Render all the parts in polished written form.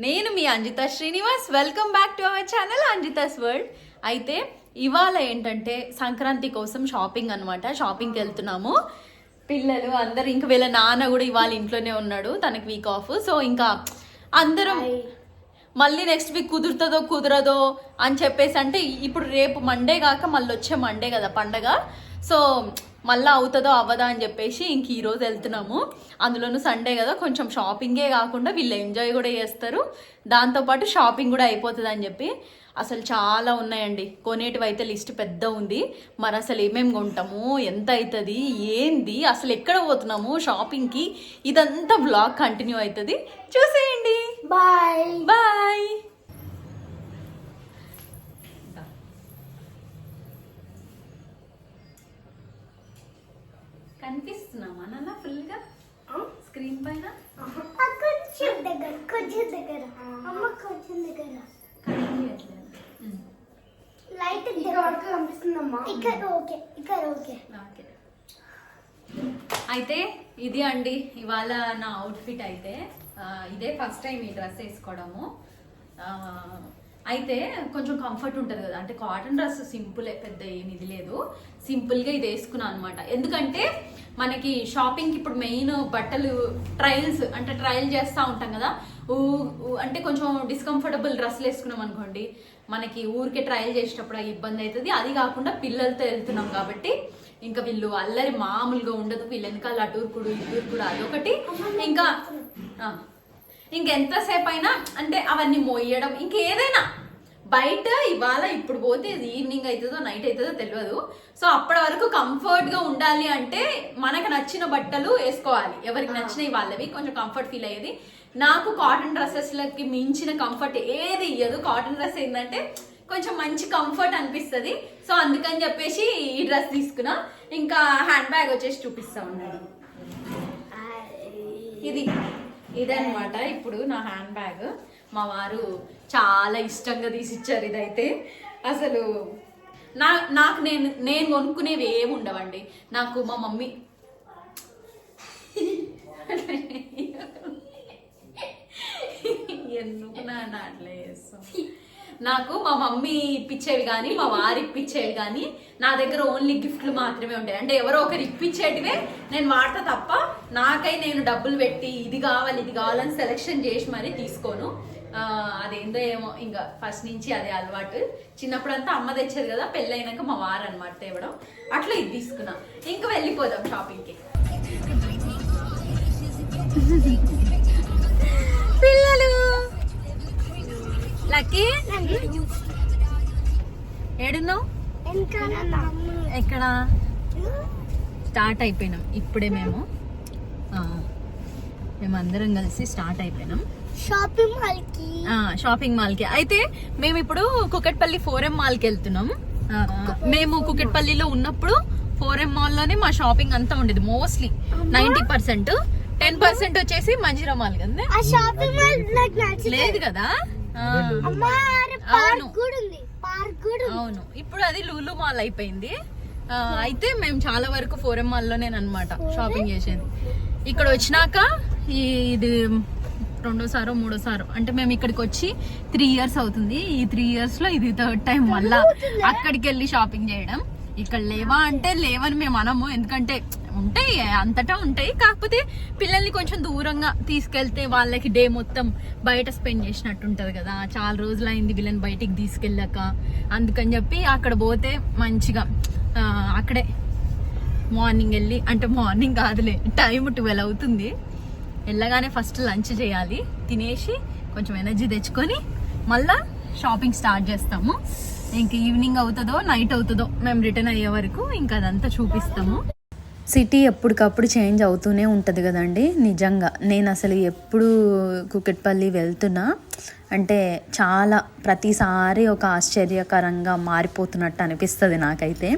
నేను మీ Anjitha Srinivas. Welcome back to our channel Anjitha's world. అయితే ఇవాళ ఏంటంటే సంక్రాంతి కోసం షాపింగ్ అనమాట. షాపింగ్కి వెళ్తున్నాము. పిల్లలు అందరు, ఇంకా వీళ్ళ నాన్న కూడా ఇవాళ ఇంట్లోనే ఉన్నాడు, తనకి వీక్ ఆఫ్. సో ఇంకా అందరం మళ్ళీ నెక్స్ట్ వీక్ కుదురుతుందో కుదరదో అని చెప్పేసి, అంటే ఇప్పుడు రేపు మండే కాక మళ్ళీ వచ్చే మండే కదా పండగ. సో మళ్ళీ అవుతుందో అవ్వదా అని చెప్పేసి ఇంక ఈరోజు వెళ్తున్నాము. అందులోనూ సండే కదా, కొంచెం షాపింగే కాకుండా వీళ్ళు ఎంజాయ్ కూడా చేస్తారు, దాంతోపాటు షాపింగ్ కూడా అయిపోతుంది అని చెప్పి. అసలు చాలా ఉన్నాయండి, కొనేటివి అయితే లిస్ట్ పెద్ద ఉంది. మరి అసలు ఏమేమి కొంటాము, ఎంత అవుతుంది, ఏంది, అసలు ఎక్కడ పోతున్నాము షాపింగ్కి, ఇదంతా వ్లాగ్ కంటిన్యూ అవుతుంది, చూసేయండి. Bye bye. కనిపిస్తున్నామా నాన్న ఫుల్ గా స్క్రీన్ పైన? కొంచెం దగ్గర, కొంచెం దగ్గర అమ్మ, కొంచెం దగ్గర లైట్ వరకు కనిపిస్తుందమ్మా. ఇక్కడ ఓకే, ఇక్కడ ఓకే. అయితే ఇది అండి ఇవాళ నా అవుట్ఫిట్. అయితే ఇదే ఫస్ట్ టైం ఈ డ్రెస్ వేసుకోవడము. అయితే కొంచెం కంఫర్ట్ ఉంటుంది కదా, అంటే కాటన్ డ్రెస్ సింపులే, పెద్ద ఏమి ఇది లేదు, సింపుల్గా ఇది వేసుకున్నాను అనమాట. ఎందుకంటే మనకి షాపింగ్కి ఇప్పుడు మెయిన్ బట్టలు ట్రయల్స్, అంటే ట్రయల్ చేస్తూ ఉంటాం కదా, అంటే కొంచెం డిస్కంఫర్టబుల్ డ్రెస్సులు వేసుకున్నాం అనుకోండి, మనకి ఊరికే ట్రయల్ చేసేటప్పుడు ఇబ్బంది అవుతుంది. అది కాకుండా పిల్లలతో వెళ్తున్నాం కాబట్టి ఇంకా వీళ్ళు అల్లరి మామూలుగా ఉండదు. వీళ్ళు వెనకాల అటూరుకుడు ఇటూరుకుడు అదొకటి. ఇంకా ఇంకెంతసేపు అయినా అంటే అవన్నీ మోయడం, ఇంకేదైనా బయట ఇవాళ ఇప్పుడు పోతే ఈవినింగ్ అవుతుందో నైట్ అవుతుందో తెలియదు. సో అప్పటి వరకు కంఫర్ట్ గా ఉండాలి అంటే మనకు నచ్చిన బట్టలు వేసుకోవాలి, ఎవరికి నచ్చినవి వాళ్ళవి, కొంచెం కంఫర్ట్ ఫీల్ అయ్యేది. నాకు కాటన్ డ్రెస్సెస్లకి మించిన కంఫర్ట్ ఏది ఇయ్యదు. కాటన్ డ్రెస్ ఏంటంటే కొంచెం మంచి కంఫర్ట్ అనిపిస్తుంది. సో అందుకని చెప్పేసి ఈ డ్రెస్ తీసుకున్నా. ఇంకా హ్యాండ్ బ్యాగ్ వచ్చేసి చూపిస్తా ఉన్నాడు. ఇదనమాట ఇప్పుడు నా హ్యాండ్ బ్యాగ్. మా వారు చాలా ఇష్టంగా తీసిచ్చారు. ఇదైతే అసలు నాకు నేను కొనుక్కునేవి ఏమి ఉండవండి. నాకు మా మమ్మీ ఎందుకు నాన్న అట్లా చేస్తాం, నాకు మా మమ్మీ ఇప్పించేవి కానీ మా వారు ఇప్పించేవి కానీ నా దగ్గర ఓన్లీ గిఫ్ట్లు మాత్రమే ఉంటాయి. అంటే ఎవరో ఒకరు ఇప్పించేటివే నేను వాడతా తప్ప నాకై నేను డబ్బులు పెట్టి ఇది కావాలని సెలెక్షన్ చేసి మరీ తీసుకోను. అదేందో ఏమో ఇంకా ఫస్ట్ నుంచి అదే అలవాటు. చిన్నప్పుడంతా అమ్మ తెచ్చేది కదా, పెళ్ళైనాక మా వారు అనమాట తేవడం. అట్లా ఇది తీసుకున్నా. ఇంకా వెళ్ళిపోదాం షాపింగ్కి. పిల్లలు లక్కీ ఏడున్నావు? ఎక్కడ? స్టార్ట్ అయిపోయినాం ఇప్పుడే. మేమందరం కలిసి స్టార్ట్ అయిపోయినాం షాపింగ్ మాల్ కి. అయితే మేము ఇప్పుడు కుకట్పల్లి 4M మాల్ కి వెళ్తున్నాం. మేము కుకట్పల్లిలో ఉన్నప్పుడు 4M మాల్ లోనే మా షాపింగ్ అంతా ఉండేది. మోస్ట్లీ 90%. 10% వచ్చేసి మంజిరా మాల్ కదా. లేదు కదా? అవును, ఇప్పుడు అది లూలు మాల్ అయిపోయింది. అయితే మేము చాలా వరకు 4M మాల్ లోనే అనమాట షాపింగ్ చేసేది. ఇక్కడ వచ్చినాక ఇది రెండోసారో మూడోసారో, అంటే మేము ఇక్కడికి వచ్చి 3 years అవుతుంది. ఈ 3 years లో ఇది 3rd టైం మళ్ళా అక్కడికి వెళ్ళి షాపింగ్ చేయడం. ఇక్కడ లేవా అంటే లేవని మేము అనము, ఎందుకంటే ఉంటాయి, అంతటా ఉంటాయి. కాకపోతే పిల్లల్ని కొంచెం దూరంగా తీసుకెళ్తే వాళ్ళకి డే మొత్తం బయట స్పెండ్ చేసినట్టు ఉంటుంది కదా. చాలా రోజులు అయింది వీళ్ళని బయటికి తీసుకెళ్ళాక. అందుకని చెప్పి అక్కడ పోతే మంచిగా అక్కడే మార్నింగ్ వెళ్ళి, అంటే మార్నింగ్ కాదులే, టైం 12 అవుతుంది. వెళ్ళగానే ఫస్ట్ లంచ్ చేయాలి, తినేసి కొంచెం ఎనర్జీ తెచ్చుకొని మళ్ళా షాపింగ్ స్టార్ట్ చేస్తాము. ఇంక ఈవినింగ్ అవుతుందో నైట్ అవుతుందో మేము రిటర్న్ అయ్యే వరకు ఇంకా అదంతా చూపిస్తాము. సిటీ ఎప్పటికప్పుడు చేంజ్ అవుతూనే ఉంటుంది కదండి. నిజంగా నేను అసలు ఎప్పుడు కుకట్పల్లి వెళ్తున్నా అంటే చాలా ప్రతిసారి ఒక ఆశ్చర్యకరంగా మారిపోతున్నట్టు అనిపిస్తుంది నాకైతే.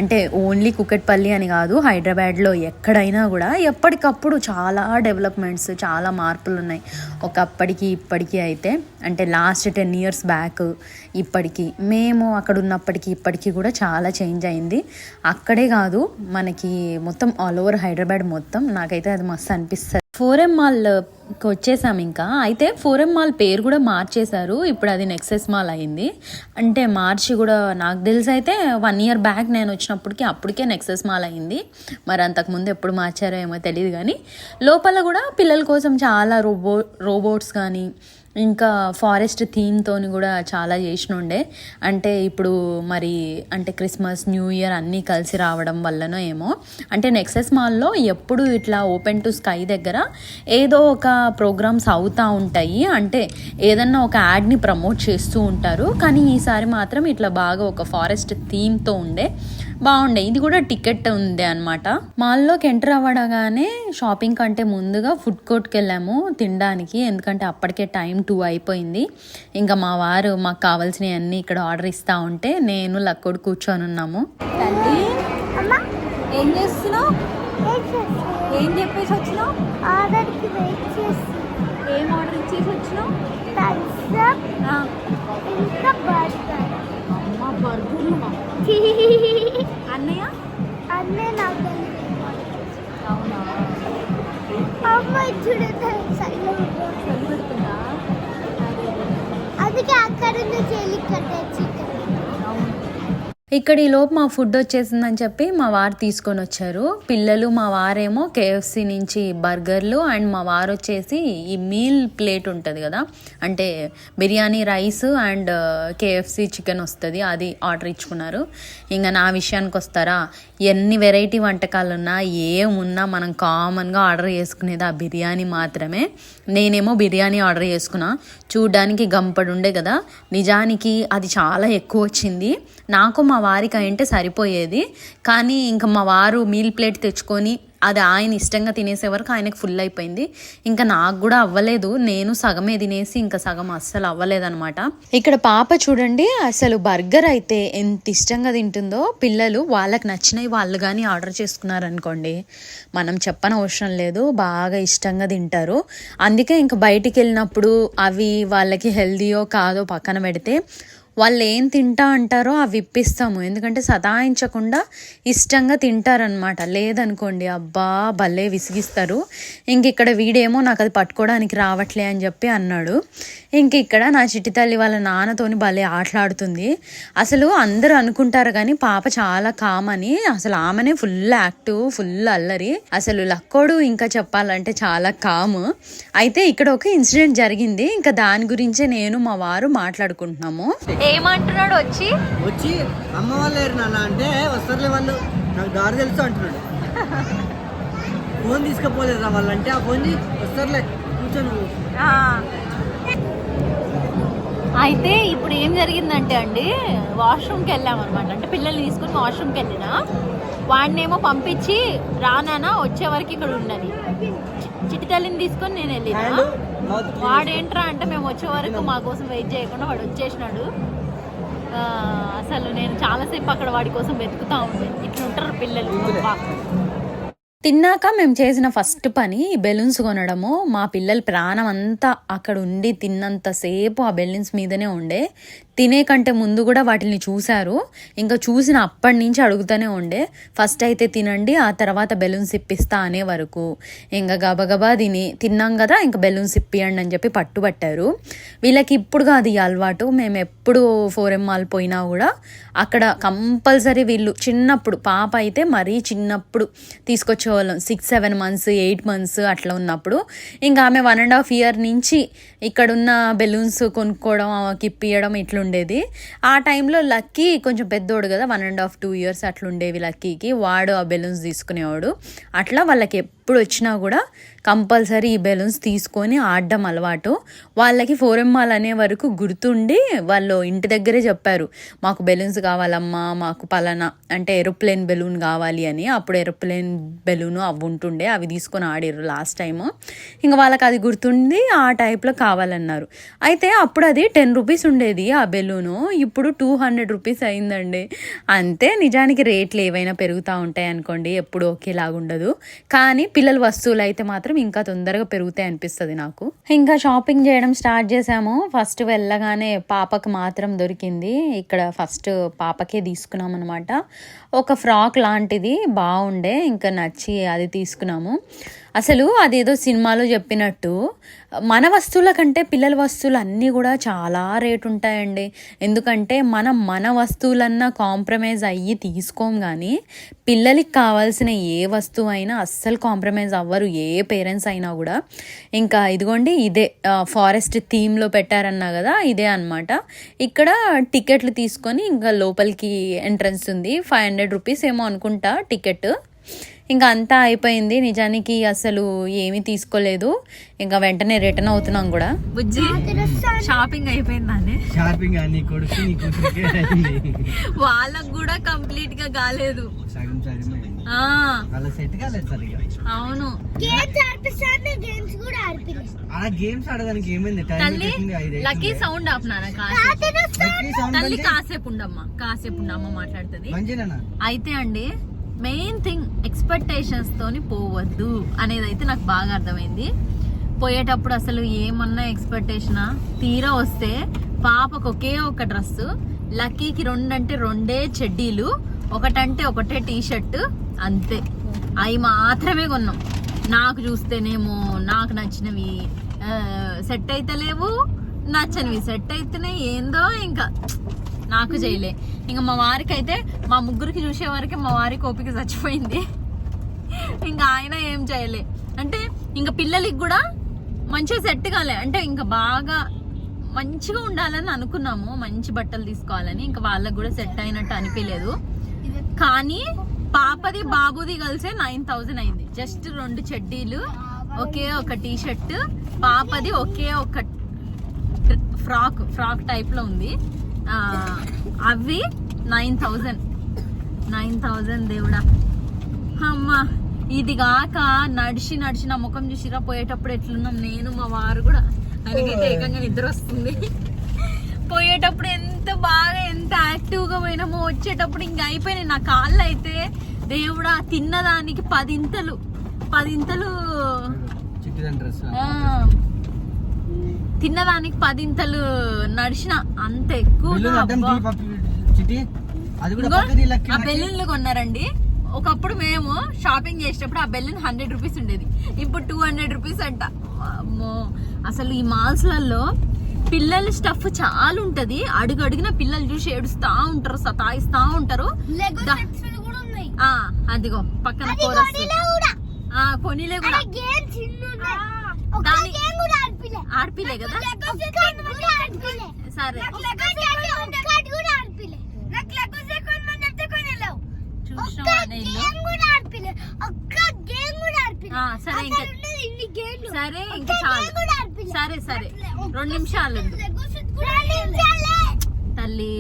అంటే ఓన్లీ కుకట్పల్లి అని కాదు, హైదరాబాద్లో ఎక్కడైనా కూడా ఎప్పటికప్పుడు చాలా డెవలప్మెంట్స్, చాలా మార్పులు ఉన్నాయి ఒకప్పటికి ఇప్పటికీ. అయితే అంటే లాస్ట్ 10 years బ్యాక్ ఇప్పటికీ, మేము అక్కడ ఉన్నప్పటికీ ఇప్పటికీ కూడా చాలా చేంజ్ అయింది. అక్కడే కాదు, మనకి మొత్తం ఆల్ ఓవర్ హైదరాబాద్ మొత్తం నాకైతే అది మస్తు అనిపిస్తుంది. ఫోరెం మాల్కి వచ్చేసాం ఇంకా. అయితే ఫోరెం మాల్ పేరు కూడా మార్చేశారు, ఇప్పుడు అది నెక్సెస్ మాల్ అయింది. అంటే మార్చి కూడా నాకు తెలిసి అయితే 1 year బ్యాక్ నేను వచ్చినప్పటికి అప్పటికే నెక్సెస్ మాల్ అయింది. మరి అంతకుముందు ఎప్పుడు మార్చారో ఏమో తెలియదు. కానీ లోపల కూడా పిల్లల కోసం చాలా రోబోట్స్ కానీ ఇంకా ఫారెస్ట్ థీమ్తో కూడా చాలా చేసినుండే. అంటే ఇప్పుడు మరి అంటే క్రిస్మస్ న్యూ ఇయర్ అన్నీ కలిసి రావడం వల్లనో ఏమో, అంటే నెక్సెస్ మాల్లో ఎప్పుడు ఇట్లా ఓపెన్ టు స్కై దగ్గర ఏదో ఒక ప్రోగ్రామ్స్ అవుతూ ఉంటాయి. అంటే ఏదన్నా ఒక యాడ్ని ప్రమోట్ చేస్తూ ఉంటారు. కానీ ఈసారి మాత్రం ఇట్లా బాగా ఒక ఫారెస్ట్ థీమ్తో బాగుండే. ఇది కూడా టికెట్ ఉంది అనమాట. మాల్లోకి ఎంటర్ అవ్వడగానే షాపింగ్ కంటే ముందుగా ఫుడ్ కోర్ట్కి వెళ్ళాము తినడానికి. ఎందుకంటే అప్పటికే టైం 2 అయిపోయింది. ఇంకా మా వారు మాకు కావాల్సినవి అన్నీ ఇక్కడ ఆర్డర్ ఇస్తూ ఉంటే నేను లక్కోడు కూర్చొని ఉన్నాము. ఏం చేస్తున్నావు? ఏం చెప్పేసి వచ్చినావు? ఆర్డర్కి వెయిట్ చేసి. ఏం ఆర్డర్ ఇచ్చేసి వచ్చినావు? ఇంకా బర్గర్. అమ్మ బర్గర్లు అన్నయ్య అన్నీ నాకు అవునా? అమ్మాయి చూడతాను సైలో పెడుతుందా? అందుకే అక్కడ నుంచి వెళ్ళి కట్టేసి ఇక్కడ ఈ లోపు మా ఫుడ్ వచ్చేసిందని చెప్పి మా వారు తీసుకొని వచ్చారు. పిల్లలు మా వారేమో KFC నుంచి బర్గర్లు అండ్ మా వారు వచ్చేసి ఈ మీల్ ప్లేట్ ఉంటుంది కదా, అంటే biryani rice and KFC chicken వస్తుంది, అది ఆర్డర్ ఇచ్చుకున్నారు. ఇంకా నా విషయానికి వస్తారా, ఎన్ని వెరైటీ వంటకాలు ఉన్నా ఏమున్నా మనం కామన్గా ఆర్డర్ చేసుకునేది ఆ బిర్యానీ మాత్రమే. నేనేమో బిర్యానీ ఆర్డర్ చేసుకున్నా. చూడ్డానికి గంపడు ఉండే కదా, నిజానికి అది చాలా ఎక్కువ వచ్చింది. నాకు మా వారికి అంటే సరిపోయేది. కానీ ఇంకా మా వారు మీల్ ప్లేట్ తెచ్చుకొని అది ఆయన ఇష్టంగా తినేసే వరకు ఆయనకు ఫుల్ అయిపోయింది. ఇంకా నాకు కూడా అవ్వలేదు, నేను సగమే తినేసి ఇంకా సగం అస్సలు అవ్వలేదన్నమాట. ఇక్కడ పాప చూడండి, అసలు బర్గర్ అయితే ఎంత ఇష్టంగా తింటుందో. పిల్లలు వాళ్ళకి నచ్చినవి వాళ్ళు కానీ ఆర్డర్ చేసుకున్నారనుకోండి, మనం చెప్పనవసరం లేదు, బాగా ఇష్టంగా తింటారు. అందుకే ఇంకా బయటికి వెళ్ళినప్పుడు అవి వాళ్ళకి హెల్దీయో కాదో పక్కన పెడితే వాళ్ళు ఏం తింటా అంటారో అవి ఇప్పిస్తాము. ఎందుకంటే సతాయించకుండా ఇష్టంగా తింటారనమాట. లేదనుకోండి అబ్బా భలే విసిగిస్తారు. ఇంక ఇక్కడ వీడేమో నాకు అది పట్టుకోవడానికి రావట్లే అని చెప్పి అన్నాడు. ఇంక ఇక్కడ నా చిట్టి తల్లి వాళ్ళ నాన్నతోని భలే ఆటలాడుతుంది. అసలు అందరూ అనుకుంటారు కానీ పాప చాలా కామ్ అని, అసలు ఆమెనే ఫుల్ యాక్టివ్, ఫుల్ అల్లరి. అసలు లక్కోడు ఇంకా చెప్పాలంటే చాలా కామ్. అయితే ఇక్కడ ఒక ఇన్సిడెంట్ జరిగింది, ఇంకా దాని గురించే నేను మా వారు మాట్లాడుకుంటున్నాము. ఏమంటున్నాడు వచ్చి అమ్మ వాళ్ళు లేరు నాన్న అంటే, వస్తారులే వాళ్ళు, నాకు దారి తెలుసు అంటున్నాడు. ఫోన్ తీసుకుపోలేదురా వాళ్ళంటే, ఆ ఫోన్ వస్తారులే కూర్చో నువ్వు. అయితే ఇప్పుడు ఏం జరిగిందంటే అండి, వాష్రూమ్కి వెళ్ళామన్నమాట. అంటే పిల్లల్ని తీసుకుని వాష్రూమ్కి వెళ్ళినా, వాడినేమో పంపించి రానా వచ్చే వరకు ఇక్కడ ఉండని, చిట్టి తల్లిని తీసుకొని నేను వెళ్ళినా. వాడేంట్రా అంటే మేము వచ్చే వరకు మా కోసం వెయిట్ చేయకుండా వాడు వచ్చేసినాడు. అసలు నేను చాలాసేపు అక్కడ వాడి కోసం వెతుకుతా ఉండే. ఇట్లుంటారు పిల్లలు. తిన్నాక మేము చేసిన ఫస్ట్ పని ఈ బెలూన్స్ కొనడము. మా పిల్లల ప్రాణం అంతా అక్కడ ఉండి తిన్నంతసేపు ఆ బెలూన్స్ మీదనే ఉండే. తినే కంటే ముందు కూడా వాటిని చూశారు. ఇంకా చూసిన అప్పటి నుంచి అడుగుతూనే ఉండే, ఫస్ట్ అయితే తినండి ఆ తర్వాత బెలూన్స్ ఇప్పిస్తా అనే వరకు. ఇంకా గబగబా తిన్నాం కదా, ఇంకా బెలూన్స్ ఇప్పియండి అని చెప్పి పట్టుబట్టారు. వీళ్ళకి ఇప్పుడు కాదు ఈ అలవాటు. మేము ఎప్పుడు ఫోరెం మాల్ పోయినా కూడా అక్కడ కంపల్సరీ వీళ్ళు చిన్నప్పుడు, పాప అయితే మరీ చిన్నప్పుడు తీసుకొచ్చేవాళ్ళం, 6-7 months 8 months అట్లా ఉన్నప్పుడు. ఇంకా ఆమె 1.5 year నుంచి ఇక్కడున్న బెలూన్స్ కొనుక్కోవడం, ఇప్పియడం ఇట్లుండేది. ఆ టైంలో లక్కీ కొంచెం పెద్దోడు కదా, 1.5-2 years అట్లుండేవి లక్కీకి. వాడు ఆ బెలూన్స్ తీసుకునేవాడు. అట్లా వాళ్ళకి ఎప్పుడు వచ్చినా కూడా కంపల్సరీ ఈ బెలూన్స్ తీసుకొని ఆడడం అలవాటు. వాళ్ళకి ఫోరెం మాల్ అనే వరకు గుర్తుండి వాళ్ళు ఇంటి దగ్గరే చెప్పారు, మాకు బెలూన్స్ కావాలమ్మా, మాకు పలానా అంటే ఏరోప్లేన్ బెలూన్ కావాలి అని. అప్పుడు ఏరోప్లేన్ బెలూన్ అవి ఉంటుండే, అవి తీసుకొని ఆడారు లాస్ట్ టైము. ఇంకా వాళ్ళకి అది గుర్తుండి ఆ టైప్లో కావాలన్నారు. అయితే అప్పుడు అది 10 rupees ఉండేది ఆ బెలూను, ఇప్పుడు 200 rupees అయిందండి. అంతే, నిజానికి రేట్లు ఏవైనా పెరుగుతూ ఉంటాయి అనుకోండి, ఎప్పుడు ఒకేలాగుండదు. కానీ పిల్లల వస్తువులు అయితే మాత్రం ఇంకా తొందరగా పెరుగుతాయి అనిపిస్తుంది నాకు. ఇంకా షాపింగ్ చేయడం స్టార్ట్ చేసాము. ఫస్ట్ వెళ్ళగానే పాపకు మాత్రం దొరికింది. ఇక్కడ ఫస్ట్ పాపకే తీసుకున్నాం అనమాట. ఒక ఫ్రాక్ లాంటిది బాగుండే, ఇంకా నచ్చి అది తీసుకున్నాము. అసలు అదేదో సినిమాలో చెప్పినట్టు మన వస్తువుల కంటే పిల్లల వస్తువులు అన్నీ కూడా చాలా రేటు ఉంటాయండి. ఎందుకంటే మన వస్తువులన్నా కాంప్రమైజ్ అయ్యి తీసుకోం, కానీ పిల్లలకి కావాల్సిన ఏ వస్తువు అయినా అస్సలు కాంప్రమైజ్ అవ్వరు, ఏ పేరెంట్స్ అయినా కూడా. ఇంకా ఇదిగోండి ఇదే ఫారెస్ట్ థీమ్లో పెట్టారన్నా కదా, ఇదే అన్నమాట. ఇక్కడ టికెట్లు తీసుకొని ఇంకా లోపలికి ఎంట్రన్స్ ఉంది. 500 రూపీస్ ఏమో అనుకుంటా టికెట్. ఇంకా అంతా అయిపోయింది. నిజానికి అసలు ఏమీ తీసుకోలేదు. ఇంకా వెంటనే రిటర్న్ అవుతున్నాం కూడా. బుజ్జి షాపింగ్ అయిపోయిందండి. షాపింగ్ నీ కొడుకు నీ కూతురికే అయింది. వాళ్ళకు కూడా కంప్లీట్ గా కాలేదు. సగం సగమే ఆ వాళ్ళ సెట్ కాలేదు సరిగా. అవును, గేమ్స్ ఆడిపిస్తాను, గేమ్స్ కూడా ఆడిపిస్తాను. ఆ గేమ్స్ ఆడడానికి ఏమైంది? టైం తల్లి పెట్టింది 5 లక్కీ సౌండ్ ఆపునారా తల్లి, కాసేపు ఉండమ్మ మాట్లాడుతుంది. మంచిదేనా? అయితే అండి మెయిన్ థింగ్ ఎక్స్పెక్టేషన్స్ తోని పోవద్దు అనేది అయితే నాకు బాగా అర్థమైంది. పోయేటప్పుడు అసలు ఏమన్నా ఎక్స్పెక్టేషనా, తీరా వస్తే పాపకు ఒకే ఒక డ్రెస్, లక్కీకి 2 అంటే 2 చెడ్డీలు, ఒకటంటే ఒకటే టీషర్ట్, అంతే. అవి మాత్రమే కొన్నాం. నాకు చూస్తేనేమో నాకు నచ్చినవి సెట్ అయితే లేవు, నచ్చనివి సెట్ అయితేనే ఏందో ఇంకా నాకు చేయలే. ఇంకా మా వారికి అయితే, మా ముగ్గురికి చూసే వరకే మా వారికి ఓపిక చచ్చిపోయింది. ఇంకా ఆయన ఏం చేయలే. అంటే ఇంకా పిల్లలకి కూడా మంచిగా సెట్ కాలే. అంటే ఇంకా బాగా మంచిగా ఉండాలని అనుకున్నాము, మంచి బట్టలు తీసుకోవాలని. ఇంకా వాళ్ళకి కూడా సెట్ అయినట్టు అనిపించలేదు. కానీ పాపది బాబుది కలిసే 9000 అయింది. జస్ట్ 2 చెడ్డీలు, ఒకే ఒక టీ షర్ట్, పాపది ఒకే ఒక ఫ్రాక్ టైప్ లో ఉంది. అవి 9000 దేవుడా. అమ్మా ఇది కాక నడిచి నా ముఖం చూసిరా పోయేటప్పుడు ఎట్లున్నాం నేను మా వారు కూడా. ఆయనకైతే ఏకంగా నిద్ర వస్తుంది. పోయేటప్పుడు ఎంత బాగా ఎంత యాక్టివ్ గా పోయినామో, వచ్చేటప్పుడు ఇంకా అయిపోయినాయి నా కాళ్ళు అయితే. దేవుడా, తిన్నదానికి 10 ఇంతలు తిన్నదానికి 10 ఇంతలు నడిచిన, అంత ఎక్కువ. ఆ బెలూన్లు కొన్నారండి. ఒకప్పుడు మేము షాపింగ్ చేసేటప్పుడు ఆ బెలూన్ 100 రూపీస్ ఉండేది, ఇప్పుడు 200 రూపీస్ అంట. అమ్మో, అసలు ఈ మాల్స్ లలో పిల్లల స్టఫ్ చాలా ఉంటది. అడుగడిగిన పిల్లలు చూసి ఏడుస్తా ఉంటారు, సతాయిస్తా ఉంటారు. అదిగో పక్కన కొనిలే కూడా ఆడిపిలే కదా. సరే సరే ఇంకా చాలు. సరే 2 నిమిషాలు తల్లి.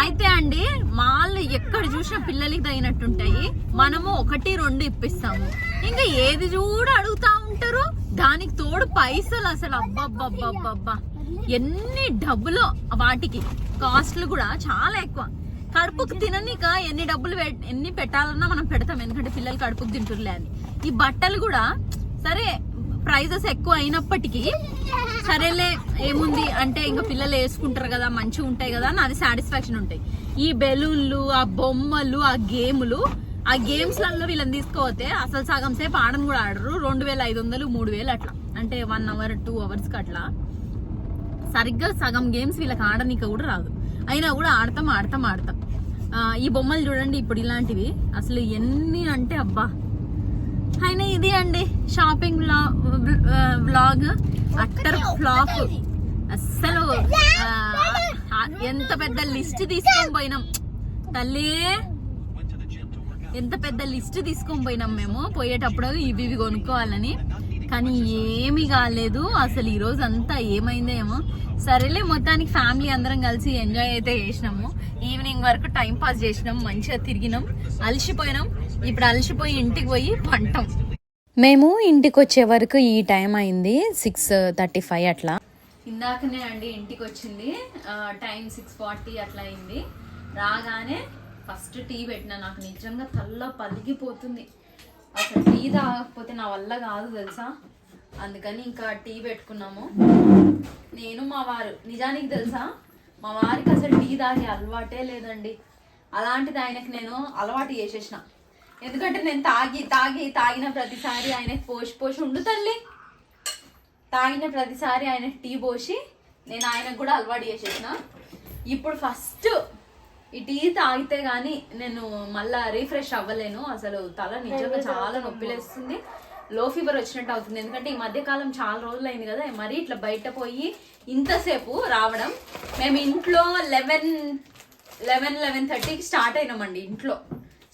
అయితే అండి మాల్ ఎక్కడ చూసినా పిల్లలకి తగినట్టుంటాయి. మనము 1-2 ఇప్పిస్తాము, ఇంకా ఏది చూడ అడుగుతా ఉంటారు. దానికి తోడు పైసలు అసలు అబ్బబ్బబ్బబ్బబ్బా ఎన్ని డబ్బులు. వాటికి కాస్ట్లు కూడా చాలా ఎక్కువ. కడుపుకు తిననిక ఎన్ని పెట్టాలన్నా మనం పెడతాం, ఎందుకంటే పిల్లలు కడుపుకు తింటుర్లే అని. ఈ బట్టలు కూడా సరే ప్రైజెస్ ఎక్కువ అయినప్పటికీ సరేలే ఏముంది అంటే ఇంకా పిల్లలు వేసుకుంటారు కదా, మంచిగా ఉంటాయి కదా అని అది సాటిస్ఫాక్షన్ ఉంటాయి. ఈ బెలూన్లు, ఆ బొమ్మలు, ఆ గేమ్స్ లలో వీళ్ళని తీసుకోపోతే అసలు సగం సేపు ఆడను కూడా ఆడరు. 2500 3000 అట్లా, అంటే 1 అవర్ 2 అవర్స్ కి అట్లా. సరిగ్గా సగం గేమ్స్ వీళ్ళకి ఆడనీక కూడా రాదు, అయినా కూడా ఆడతాం. ఈ బొమ్మలు చూడండి ఇప్పుడు ఇలాంటివి అసలు ఎన్ని అంటే అబ్బా. అయినా ఇది అండి షాపింగ్ వ్లాగ్ అట్టర్ ఫ్లాప్. అస్సలు ఎంత పెద్ద లిస్ట్ తీసుకొని పోయినాం తల్లి, ఎంత పెద్ద లిస్ట్ తీసుకొని పోయినాం మేము పోయేటప్పుడు ఇవి కొనుక్కోవాలని. కానీ ఏమీ కాలేదు అసలు. ఈ రోజు అంతా ఏమైందో ఏమో. సరేలే, మొత్తానికి ఫ్యామిలీ అందరం కలిసి ఎంజాయ్ అయితే చేసినాము. ఈవినింగ్ వరకు టైం పాస్ చేసినాం, మంచిగా తిరిగినాం, అలసిపోయినాం. ఇప్పుడు అలసిపోయి ఇంటికి పోయి పంటాం. మేము ఇంటికి వచ్చే వరకు ఈ టైం అయింది 6:35 అట్లా. ఇందాకనే అండి ఇంటికి వచ్చింది, టైం 6:40 అట్లా అయింది. రాగానే ఫస్ట్ టీ పెట్టినా. నాకు నిజంగా తల్ల పలిగిపోతుంది అసలు. టీ తాగకపోతే నా వల్ల కాదు తెలుసా. అందుకని ఇంకా టీ పెట్టుకున్నాము నేను మా వారు. నిజానికి తెలుసా మా వారికి అసలు టీ తాగే అలవాటే లేదండి. అలాంటిది ఆయనకి నేను అలవాటు చేసేసిన. ఎందుకంటే నేను తాగిన ప్రతిసారి ఆయనకి పోసి ఉండు తల్లి. తాగిన ప్రతిసారి ఆయనకి టీ పోసి నేను ఆయనకు కూడా అలవాటు చేసేసిన. ఇప్పుడు ఫస్ట్ ఈ టీ తాగితే గానీ నేను మళ్ళా రీఫ్రెష్ అవ్వలేను. అసలు తల నిజంగా చాలా నొప్పిలేస్తుంది, లో ఫీవర్ వచ్చినట్టు అవుతుంది. ఎందుకంటే ఈ మధ్య కాలం చాలా రోజులు అయింది కదా మరి ఇట్లా బయట పోయి ఇంతసేపు రావడం. మేము ఇంట్లో 11:30కి స్టార్ట్ అయినామండి. ఇంట్లో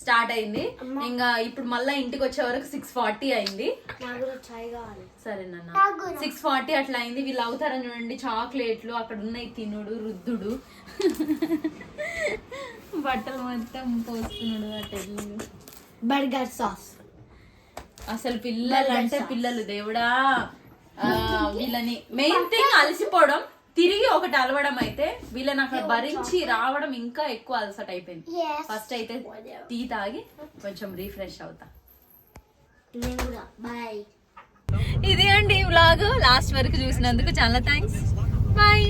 స్టార్ట్ అయింది. ఇంకా ఇప్పుడు మళ్ళీ ఇంటికి వచ్చే వరకు 6:40 అయింది. సరేనన్నా 6:40 అట్లా అయింది. వీళ్ళు అవుతారని చూడండి, చాక్లెట్లు అక్కడ ఉన్నాయి తినుడు, రుద్దుడు, బట్టలు మొత్తం పోస్తున్నాడు అటెళ్ళు. Burger sauce. అసలు పిల్లలు అంటే పిల్లలు దేవుడా. వీళ్ళని మెయిన్ థింగ్ అలసిపోవడం, తిరిగి ఒకటి అలవడం. అయితే వీళ్ళని అక్కడ భరించి రావడం ఇంకా ఎక్కువ అలసట అయిపోయింది. ఫస్ట్ అయితే టీ తాగి కొంచెం రీఫ్రెష్ అవుతా. ఇది అండి వ్లాగ్. లాస్ట్ వరకు చూసినందుకు చాలా థ్యాంక్స్. బాయ్.